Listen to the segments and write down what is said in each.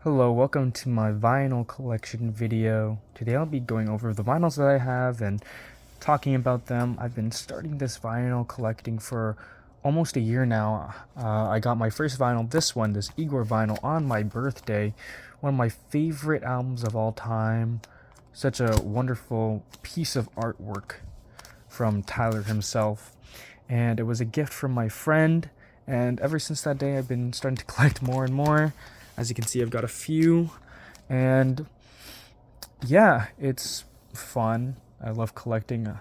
Hello, welcome to my vinyl collection video. Today I'll be going over the vinyls that I have and talking about them. I've been starting this vinyl collecting for almost a year now. I got my first vinyl, this Igor vinyl, on my birthday. One of my favorite albums of all time. Such a wonderful piece of artwork from Tyler himself. And it was a gift from my friend, and ever since that day I've been starting to collect more and more. As you can see, I've got a few, and yeah, it's fun. I love collecting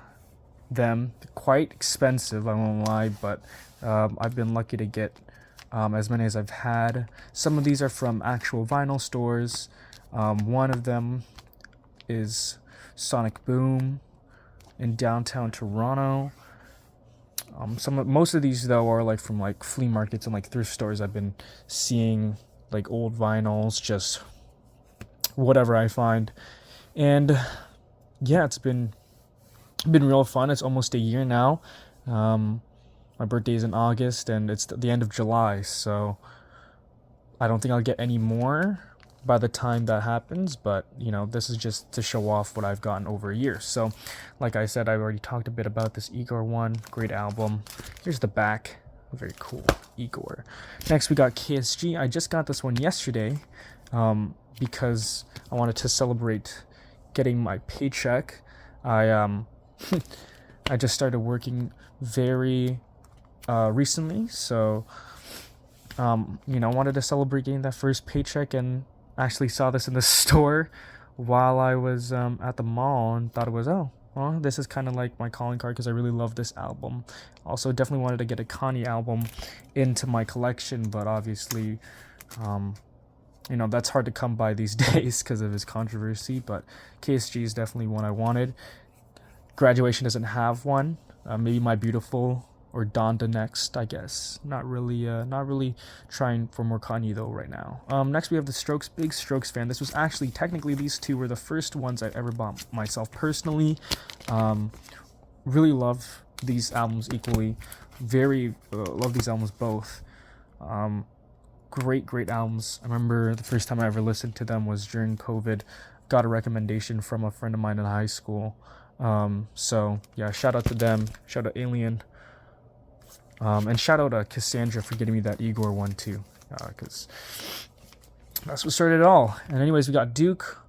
them. They're quite expensive, I won't lie, but I've been lucky to get as many as I've had. Some of these are from actual vinyl stores. One of them is Sonic Boom in downtown Toronto. Most of these though are like from like flea markets and like thrift stores. I've been seeing like old vinyls, just whatever I find, and yeah, it's been real fun. It's almost a year now. My birthday is in August, and it's the end of July, so I don't think I'll get any more by the time that happens, but this is just to show off what I've gotten over a year. So like I said, I've already talked a bit about this Igor one. Great album. Here's the back. Very cool, Igor. Next we got KSG. I just got this one yesterday because I wanted to celebrate getting my paycheck. I I just started working very recently, so wanted to celebrate getting that first paycheck, and actually saw this in the store while I was at the mall, and thought it was, oh, well, this is kind of like my calling card because I really love this album. Also, definitely wanted to get a Kanye album into my collection, but obviously, that's hard to come by these days because of his controversy. But KSG is definitely one I wanted. Graduation doesn't have one. Maybe My Beautiful or Donda next, I guess. Not really trying for more Kanye though right now. Next we have the Strokes. Big Strokes fan. This was actually, technically, these two were the first ones I ever bought myself personally. Really love these albums equally. Very love these albums both. Great albums. I remember the first time I ever listened to them was during COVID. Got a recommendation from a friend of mine in high school. So yeah, shout out to them. Shout out Alien. And shout out to Cassandra for getting me that Igor one too, because that's what started it all. And anyways, we got Duke.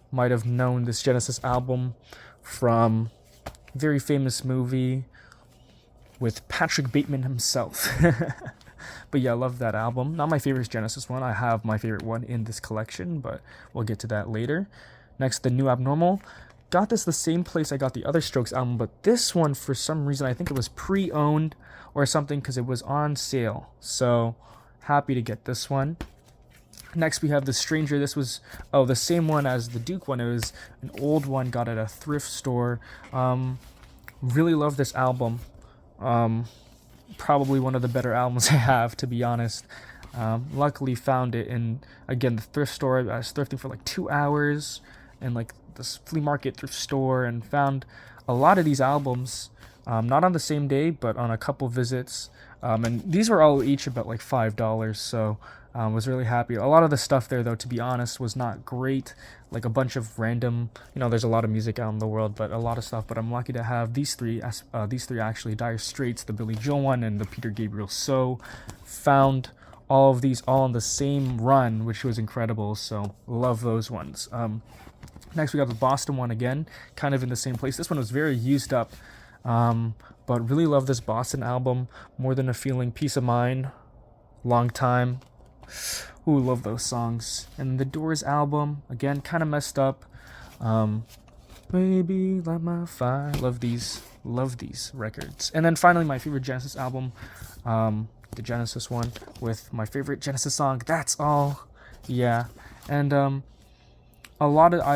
Might have known this Genesis album from a very famous movie with Patrick Bateman himself. But yeah, I love that album. Not my favorite Genesis one. I have my favorite one in this collection, but we'll get to that later. Next, The New Abnormal. Got this the same place I got the other Strokes album, but this one, for some reason, I think it was pre-owned or something because it was on sale. So happy to get this one. Next we have The Stranger. This was the same one as the Duke one. It was an old one, got at a thrift store. Really love this album. Probably one of the better albums I have, to be honest. Luckily found it in, again, the thrift store. I was thrifting for like 2 hours and like this flea market thrift store, and found a lot of these albums, not on the same day but on a couple visits, and these were all each about like $5, so was really happy. A lot of the stuff there though, to be honest, was not great, like a bunch of random, there's a lot of music out in the world, but a lot of stuff. But I'm lucky to have these three actually: Dire Straits, the Billy Joel one, and the Peter Gabriel. So found all of these all in the same run, which was incredible, so love those ones. Next we got the Boston one, again, kind of in the same place. This one was very used up, but really love this Boston album. More Than a Feeling, Peace of Mind, Long Time. Ooh, love those songs. And the Doors album, again, kind of messed up. Maybe Light My Fire. Love these records. And then finally, my favorite Genesis album, the Genesis one, with my favorite Genesis song, That's All. Yeah, and I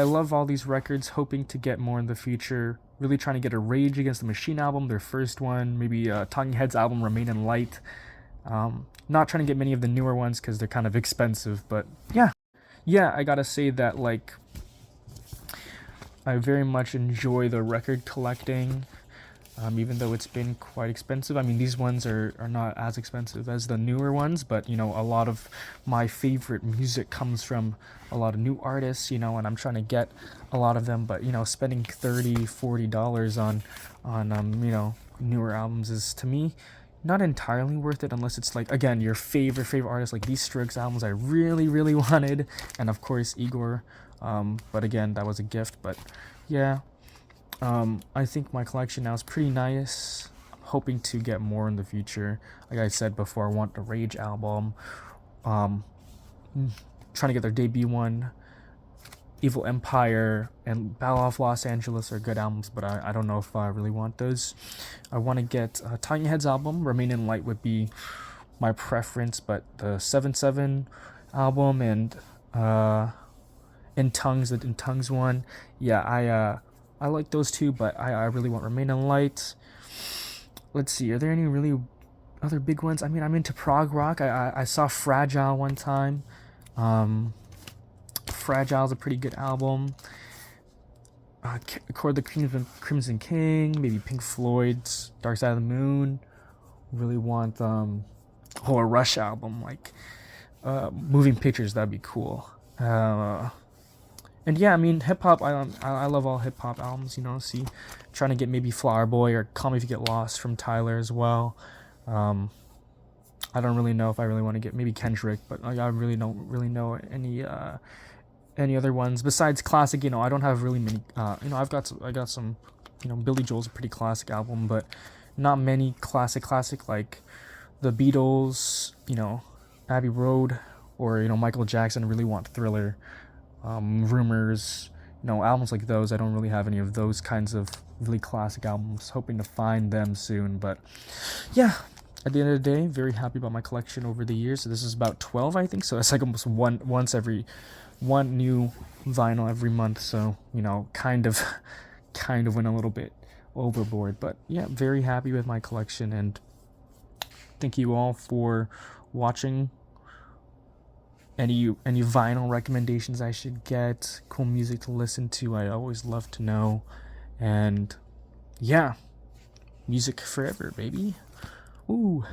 love all these records, hoping to get more in the future. Really trying to get a Rage Against the Machine album, their first one, maybe a Talking Heads album, Remain in Light. Not trying to get many of the newer ones because they're kind of expensive, but yeah, I gotta say that, like, I very much enjoy the record collecting. even though it's been quite expensive. I mean, these ones are not as expensive as the newer ones, but you know, a lot of my favorite music comes from a lot of new artists, you know, and I'm trying to get a lot of them, but you know, spending $30-$40 on you know, newer albums is, to me, not entirely worth it, unless it's like, again, your favorite artist. Like these Strokes albums I really wanted, and of course Igor, but again, that was a gift. But yeah, I think my collection now is pretty nice. I'm hoping to get more in the future. Like I said before, I want the Rage album. Um, Trying to get their debut one. Evil Empire and Battle of Los Angeles are good albums, but I don't know if I really want those. I want to get Talking Heads album. Remain in Light would be my preference, but the 7/7 album and In Tongues, the In Tongues one, yeah, I like those two, but I really want Remain in Light. Let's see, are there any really other big ones? I mean, I'm into prog rock. I saw Fragile one time. Fragile's a pretty good album. Chord the Crimson King, maybe Pink Floyd's Dark Side of the Moon. Really want a Rush album, like Moving Pictures. That'd be cool. And yeah, I mean, hip hop. I love all hip hop albums. You know, see, trying to get maybe Flower Boy or Call Me If You Get Lost from Tyler as well. I don't really know if I really want to get maybe Kendrick, but I really don't really know any other ones besides classic. You know, I don't have really many. You know, I got some. You know, Billy Joel's a pretty classic album, but not many classic like the Beatles. You know, Abbey Road, or you know, Michael Jackson. I really want Thriller, Rumors. You know, albums like those. I don't really have any of those kinds of really classic albums. Hoping to find them soon, but yeah. At the end of the day, very happy about my collection over the years. So this is about 12, I think. So it's like almost one new vinyl every month. So, you know, kind of went a little bit overboard. But yeah, very happy with my collection. And thank you all for watching. Any vinyl recommendations I should get, cool music to listen to, I always love to know. And yeah, music forever, baby. Ooh.